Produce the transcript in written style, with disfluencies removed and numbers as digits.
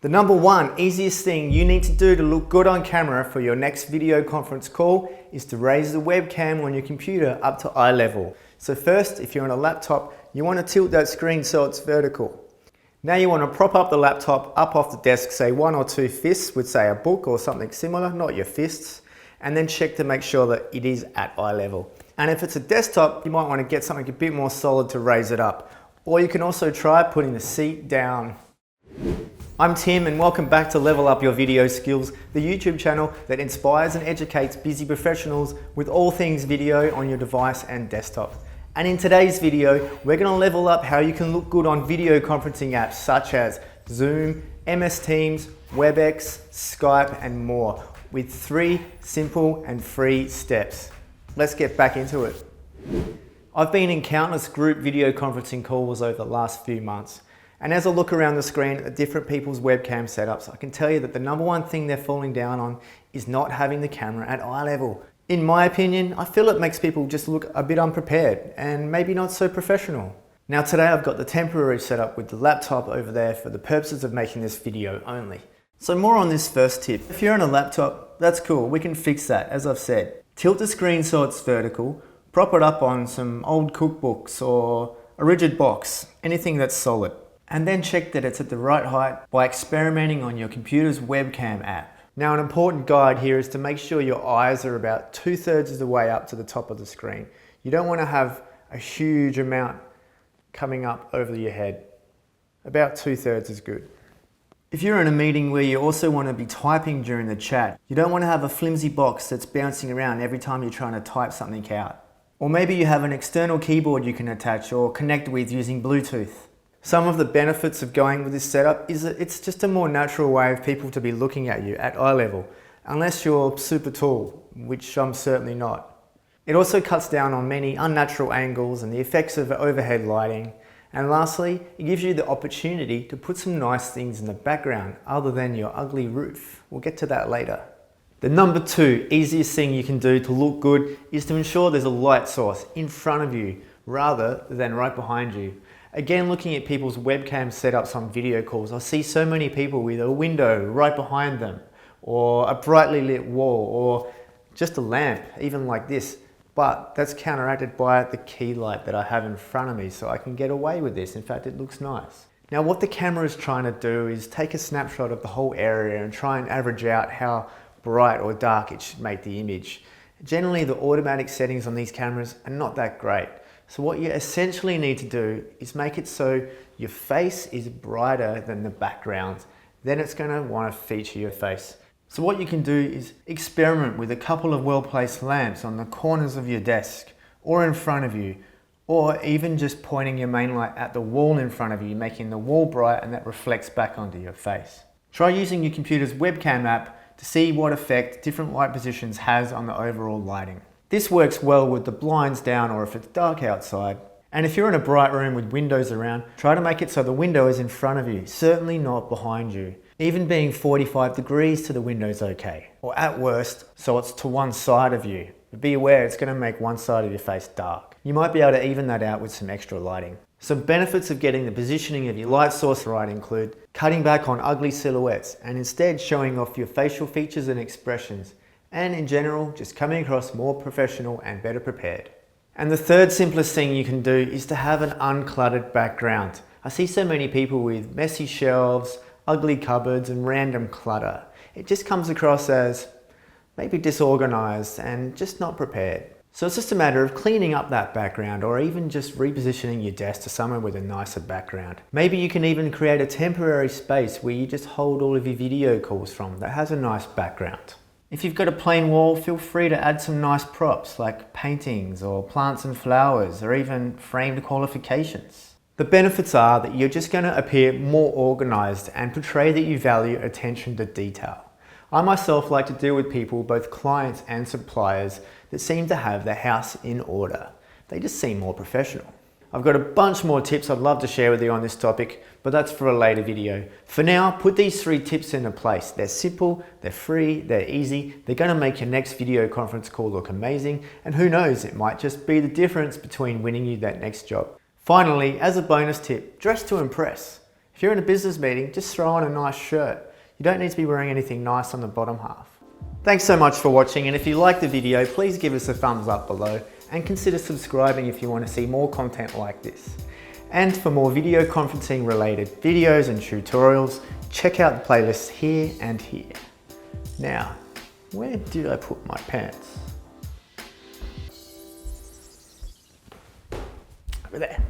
The number one easiest thing you need to do to look good on camera for your next video conference call is to raise the webcam on your computer up to eye level. So first, if you're on a laptop, you want to tilt that screen so it's vertical. Now you want to prop up the laptop up off the desk, say 1 or 2 fists with say a book or something similar, not your fists, and then check to make sure that it is at eye level. And if it's a desktop, you might want to get something a bit more solid to raise it up. Or you can also try putting the seat down. I'm Tim and welcome back to Level Up Your Video Skills, the YouTube channel that inspires and educates busy professionals with all things video on your device and desktop. And in today's video, we're going to level up how you can look good on video conferencing apps such as Zoom, MS Teams, WebEx, Skype and more with 3 simple and free steps. Let's get back into it. I've been in countless group video conferencing calls over the last few months. And as I look around the screen at different people's webcam setups, I can tell you that the number one thing they're falling down on is not having the camera at eye level. In my opinion, I feel it makes people just look a bit unprepared and maybe not so professional. Now today I've got the temporary setup with the laptop over there for the purposes of making this video only. So more on this first tip. If you're on a laptop, that's cool, we can fix that as I've said. Tilt the screen so it's vertical, prop it up on some old cookbooks or a rigid box, anything that's solid. And then check that it's at the right height by experimenting on your computer's webcam app. Now an important guide here is to make sure your eyes are about 2/3 of the way up to the top of the screen. You don't want to have a huge amount coming up over your head. About 2/3 is good. If you're in a meeting where you also want to be typing during the chat, you don't want to have a flimsy box that's bouncing around every time you're trying to type something out. Or maybe you have an external keyboard you can attach or connect with using Bluetooth. Some of the benefits of going with this setup is that it's just a more natural way of people to be looking at you at eye level, unless you're super tall, which I'm certainly not. It also cuts down on many unnatural angles and the effects of overhead lighting. And lastly, it gives you the opportunity to put some nice things in the background other than your ugly roof. We'll get to that later. The number 2 easiest thing you can do to look good is to ensure there's a light source in front of you rather than right behind you. Again, looking at people's webcam setups on video calls, I see so many people with a window right behind them, or a brightly lit wall, or just a lamp, even like this. But that's counteracted by the key light that I have in front of me, so I can get away with this. In fact, it looks nice. Now, what the camera is trying to do is take a snapshot of the whole area and try and average out how bright or dark it should make the image. Generally, the automatic settings on these cameras are not that great. So what you essentially need to do is make it so your face is brighter than the background. Then it's going to want to feature your face. So what you can do is experiment with a couple of well-placed lamps on the corners of your desk or in front of you, or even just pointing your main light at the wall in front of you, making the wall bright and that reflects back onto your face. Try using your computer's webcam app to see what effect different light positions has on the overall lighting. This works well with the blinds down or if it's dark outside. And if you're in a bright room with windows around, try to make it so the window is in front of you, certainly not behind you. Even being 45 degrees to the window is okay. Or at worst, so it's to one side of you. But be aware it's going to make one side of your face dark. You might be able to even that out with some extra lighting. Some benefits of getting the positioning of your light source right include cutting back on ugly silhouettes and instead showing off your facial features and expressions. And in general, just coming across more professional and better prepared. And the third simplest thing you can do is to have an uncluttered background. I see so many people with messy shelves, ugly cupboards and random clutter. It just comes across as maybe disorganized and just not prepared. So it's just a matter of cleaning up that background or even just repositioning your desk to somewhere with a nicer background. Maybe you can even create a temporary space where you just hold all of your video calls from that has a nice background. If you've got a plain wall, feel free to add some nice props like paintings or plants and flowers or even framed qualifications. The benefits are that you're just going to appear more organized and portray that you value attention to detail. I myself like to deal with people, both clients and suppliers, that seem to have their house in order. They just seem more professional. I've got a bunch more tips I'd love to share with you on this topic, but that's for a later video. For now, put these 3 tips into place. They're simple, they're free, they're easy, they're going to make your next video conference call look amazing, and who knows, it might just be the difference between winning you that next job. Finally, as a bonus tip, dress to impress. If you're in a business meeting, just throw on a nice shirt. You don't need to be wearing anything nice on the bottom half. Thanks so much for watching, and if you liked the video, please give us a thumbs up below and consider subscribing if you want to see more content like this. And for more video conferencing related videos and tutorials, check out the playlists here and here. Now, where did I put my pants? Over there.